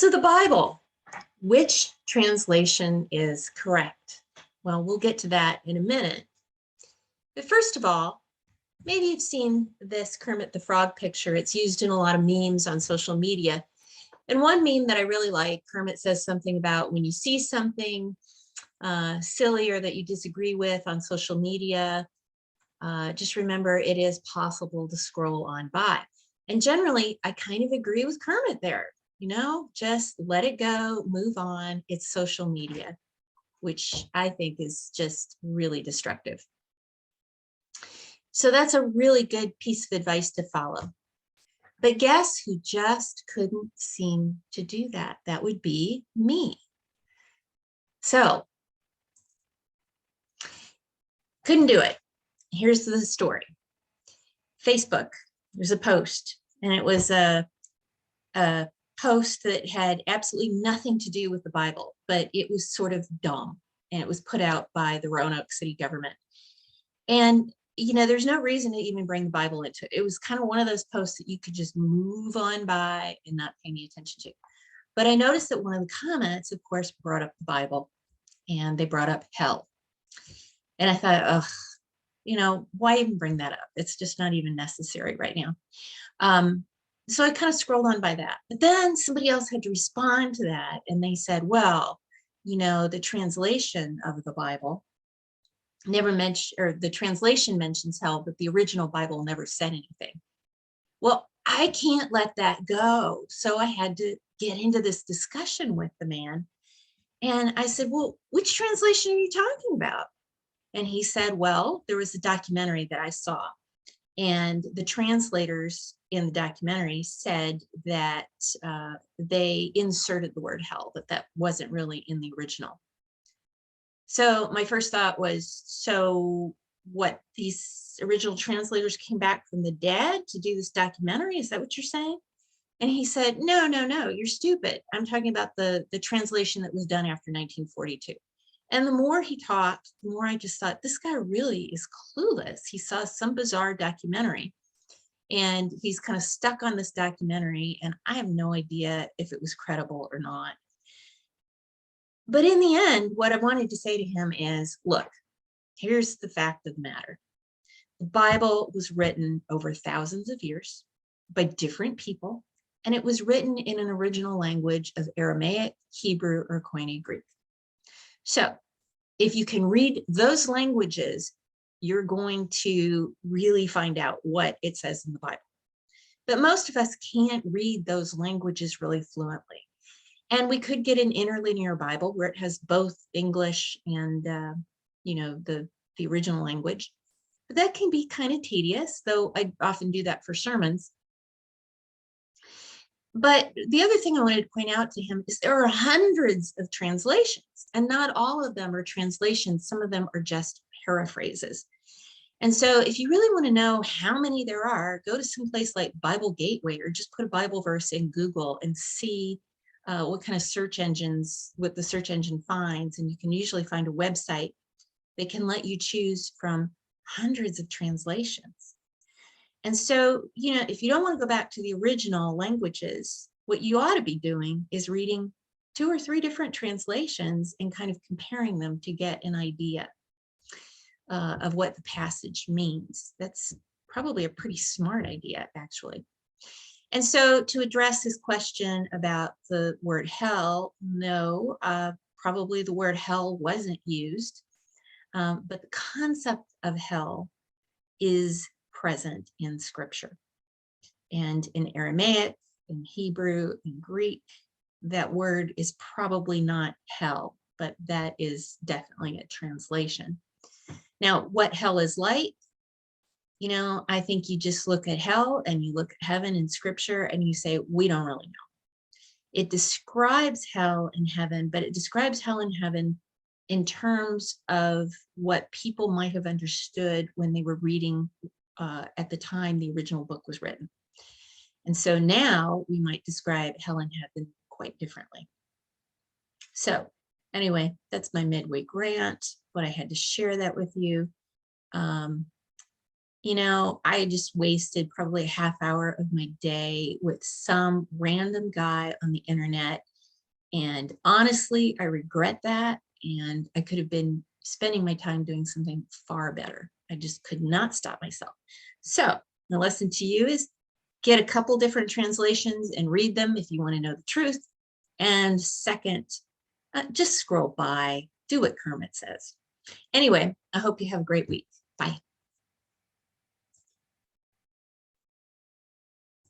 So the Bible, which translation is correct? Well, we'll get to that in a minute. But first of all, maybe you've seen this Kermit the Frog picture. It's used in a lot of memes on social media. And one meme that I really like, Kermit says something about when you see something silly or that you disagree with on social media, just remember it is possible to scroll on by. And generally, I kind of agree with Kermit there. Just let it go, move on. It's social media, which I think is just really destructive. So that's a really good piece of advice to follow. But guess who just couldn't seem to do that? That would be me. So, couldn't do it. Here's the story. Facebook, there's a post, and it was a post that had absolutely nothing to do with the Bible, but it was sort of dumb, and it was put out by the Roanoke City government. And there's no reason to even bring the Bible into it. It was kind of one of those posts that you could just move on by and not pay any attention to. But I noticed that one of the comments, of course, brought up the Bible, and they brought up hell. And I thought, why even bring that up? It's just not even necessary right now. So I kind of scrolled on by that. But then somebody else had to respond to that. And they said, well, the translation of the Bible never mentioned, or the translation mentions hell, but the original Bible never said anything. Well, I can't let that go. So I had to get into this discussion with the man. And I said, well, which translation are you talking about? And he said, well, there was a documentary that I saw, and the translators in the documentary said that they inserted the word hell, but that wasn't really in the original. So my first thought was, so what, these original translators came back from the dead to do this documentary? Is that what you're saying? And he said, no, you're stupid. I'm talking about the translation that was done after 1942. And the more he talked, the more I just thought, this guy really is clueless. He saw some bizarre documentary, and he's kind of stuck on this documentary, and I have no idea if it was credible or not. But in the end, what I wanted to say to him is, look, here's the fact of the matter. The Bible was written over thousands of years by different people, and it was written in an original language of Aramaic, Hebrew, or Koine Greek. So if you can read those languages, you're going to really find out what it says in the Bible. But most of us can't read those languages really fluently. And we could get an interlinear Bible where it has both English and, the original language. But that can be kind of tedious, though I often do that for sermons. But the other thing I wanted to point out to him is there are hundreds of translations, and not all of them are translations. Some of them are just paraphrases. And so if you really want to know how many there are, go to some place like Bible Gateway, or just put a Bible verse in Google and see what kind of what the search engine finds. And you can usually find a website that can let you choose from hundreds of translations. And so, if you don't want to go back to the original languages, what you ought to be doing is reading 2 or 3 different translations and kind of comparing them to get an idea of what the passage means. That's probably a pretty smart idea, actually. And so to address his question about the word hell, no, probably the word hell wasn't used, but the concept of hell is present in Scripture. And in Aramaic, in Hebrew, in Greek, that word is probably not hell, but that is definitely a translation. Now, what hell is like, I think you just look at hell and you look at heaven in Scripture and you say, we don't really know. It describes hell and heaven, but it describes hell and heaven in terms of what people might have understood when they were reading at the time the original book was written. And so now we might describe hell and heaven quite differently. So anyway, that's my midweek rant, but I had to share that with you. I just wasted probably a half hour of my day with some random guy on the internet And honestly, I regret that. And I could have been spending my time doing something far better. I just could not stop myself. So the lesson to you is get a couple different translations and read them if you want to know the truth. And second, just scroll by, do what Kermit says. Anyway, I hope you have a great week. Bye.